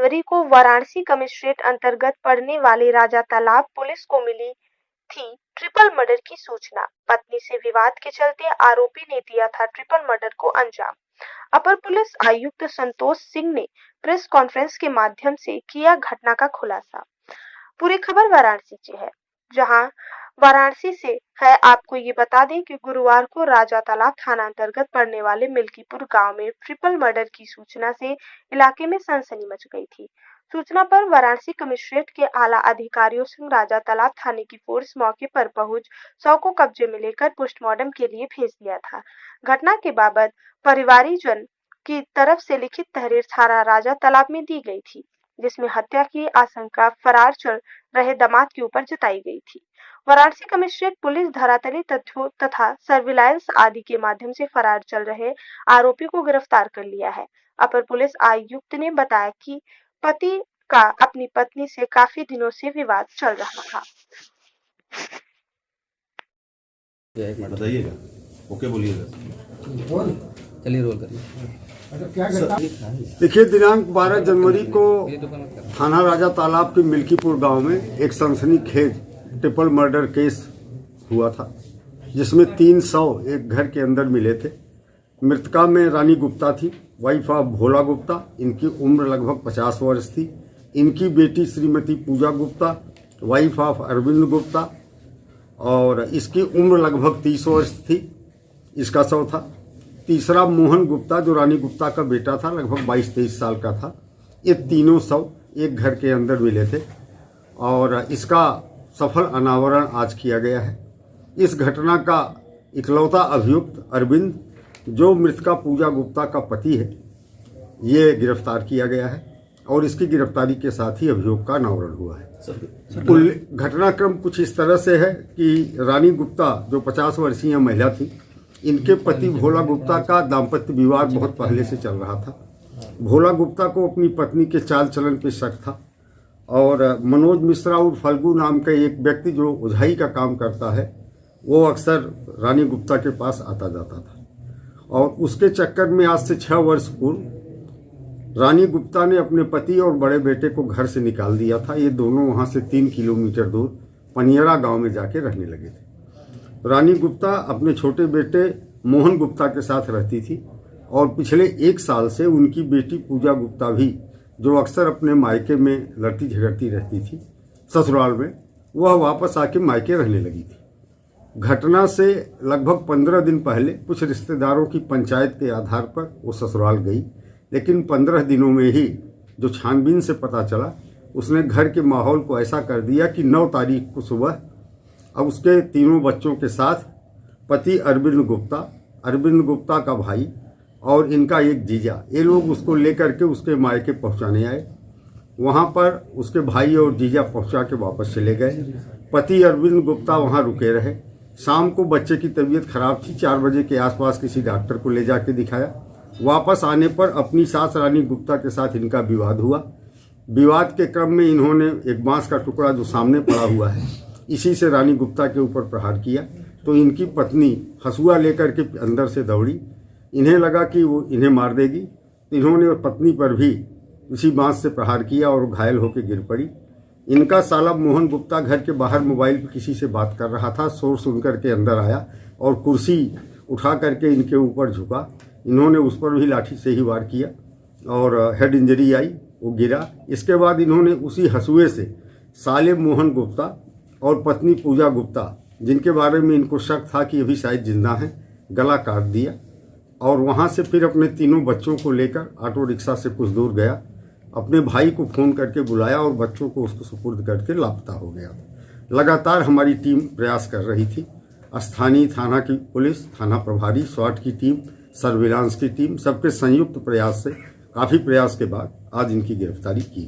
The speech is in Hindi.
जनवरी को वाराणसी कमिश्नरेट अंतर्गत पड़ने वाले राजा तालाब पुलिस को मिली थी ट्रिपल मर्डर की सूचना। पत्नी से विवाद के चलते आरोपी ने दिया था ट्रिपल मर्डर को अंजाम। अपर पुलिस आयुक्त संतोष सिंह ने प्रेस कॉन्फ्रेंस के माध्यम से किया घटना का खुलासा। पूरी खबर वाराणसी से है, जहां वाराणसी से है। आपको ये बता दें कि गुरुवार को राजा तालाब थाना अंतर्गत पड़ने वाले मिल्कीपुर गांव में ट्रिपल मर्डर की सूचना से इलाके में सनसनी मच गई थी। सूचना पर वाराणसी कमिश्नरेट के आला अधिकारियों से राजा तालाब थाने की फोर्स मौके पर पहुंच शव को कब्जे में लेकर पोस्टमार्टम के लिए भेज दिया था। घटना के बाबत परिवारीजन की तरफ से लिखित तहरीर थाना राजा तालाब में दी गई थी, जिसमें हत्या की आशंका फरार चल रहे दामाद के ऊपर जताई गई थी। वाराणसी कमिश्नरेट पुलिस धरातली तथ्यों तथा सर्विलांस आदि के माध्यम से फरार चल रहे आरोपी को गिरफ्तार कर लिया है। अपर पुलिस आयुक्त ने बताया कि पति का अपनी पत्नी से काफी दिनों से विवाद चल रहा था। एक मिनट बताइएगा, ओके बोलिएगा, चलिए रोल करिए। देखिए, दिनांक 12 जनवरी को थाना राजा तालाब के मिल्कीपुर गांव में एक सनसनीखेज ट्रिपल मर्डर केस हुआ था, जिसमें 3 शव एक घर के अंदर मिले थे। मृतका में रानी गुप्ता थी, वाइफ ऑफ भोला गुप्ता। इनकी उम्र लगभग 50 वर्ष थी। इनकी बेटी श्रीमती पूजा गुप्ता, वाइफ ऑफ अरविंद गुप्ता, और इसकी उम्र लगभग 30 वर्ष थी। इसका शव था। तीसरा मोहन गुप्ता, जो रानी गुप्ता का बेटा था, लगभग 22-23 साल का था। ये तीनों शव एक घर के अंदर मिले थे और इसका सफल अनावरण आज किया गया है। इस घटना का इकलौता अभियुक्त अरविंद, जो मृतका पूजा गुप्ता का पति है, ये गिरफ्तार किया गया है और इसकी गिरफ्तारी के साथ ही अभियोग का अनावरण हुआ है। घटनाक्रम कुछ इस तरह से है कि रानी गुप्ता, जो 50 वर्षीय महिला थी, इनके पति भोला गुप्ता का दाम्पत्य विवाद बहुत पहले से चल रहा था। भोला गुप्ता को अपनी पत्नी के चाल चलन पे शक था और मनोज मिश्रा और फल्गू नाम का एक व्यक्ति जो उझाई का काम करता है, वो अक्सर रानी गुप्ता के पास आता जाता था और उसके चक्कर में आज से 6 वर्ष पूर्व रानी गुप्ता ने अपने पति और बड़े बेटे को घर से निकाल दिया था। ये दोनों वहाँ से 3 किलोमीटर दूर पनियरा गांव में जाके रहने लगे थे। रानी गुप्ता अपने छोटे बेटे मोहन गुप्ता के साथ रहती थी और पिछले 1 साल से उनकी बेटी पूजा गुप्ता भी, जो अक्सर अपने मायके में लड़ती झगड़ती रहती थी ससुराल में, वह वापस आके मायके रहने लगी थी। घटना से लगभग 15 दिन पहले कुछ रिश्तेदारों की पंचायत के आधार पर वो ससुराल गई, लेकिन 15 दिनों में ही जो छानबीन से पता चला, उसने घर के माहौल को ऐसा कर दिया कि 9 तारीख को सुबह अब उसके तीनों बच्चों के साथ पति अरविंद गुप्ता का भाई और इनका एक जीजा, ये लोग उसको लेकर के उसके मायके पहुंचाने आए। वहां पर उसके भाई और जीजा पहुंचा के वापस चले गए। पति अरविंद गुप्ता वहां रुके रहे। शाम को बच्चे की तबीयत खराब थी, 4 बजे के आसपास किसी डॉक्टर को ले जाके दिखाया। वापस आने पर अपनी सास रानी गुप्ता के साथ इनका विवाद हुआ। विवाद के क्रम में इन्होंने एक बांस का टुकड़ा जो सामने पड़ा हुआ है, इसी से रानी गुप्ता के ऊपर प्रहार किया, तो इनकी पत्नी हंसुआ लेकर के अंदर से दौड़ी। इन्हें लगा कि वो इन्हें मार देगी, तो इन्होंने पत्नी पर भी उसी बांस से प्रहार किया और घायल होकर गिर पड़ी। इनका साला मोहन गुप्ता घर के बाहर मोबाइल पर किसी से बात कर रहा था। शोर सुन करके अंदर आया और कुर्सी उठा करके इनके ऊपर झुका। इन्होंने उस पर भी लाठी से ही वार किया और हेड इंजरी आई, वो गिरा। इसके बाद इन्होंने उसी हंसुए से साले मोहन गुप्ता और पत्नी पूजा गुप्ता, जिनके बारे में इनको शक था कि अभी शायद जिंदा हैं, गला काट दिया और वहां से फिर अपने तीनों बच्चों को लेकर ऑटो रिक्शा से कुछ दूर गया। अपने भाई को फ़ोन करके बुलाया और बच्चों को उसको सुपुर्द करके लापता हो गया। लगातार हमारी टीम प्रयास कर रही थी। स्थानीय थाना की पुलिस, थाना प्रभारी, स्वाट की टीम, सर्विलांस की टीम, सबके संयुक्त प्रयास से, काफ़ी प्रयास के बाद आज इनकी गिरफ्तारी की गई।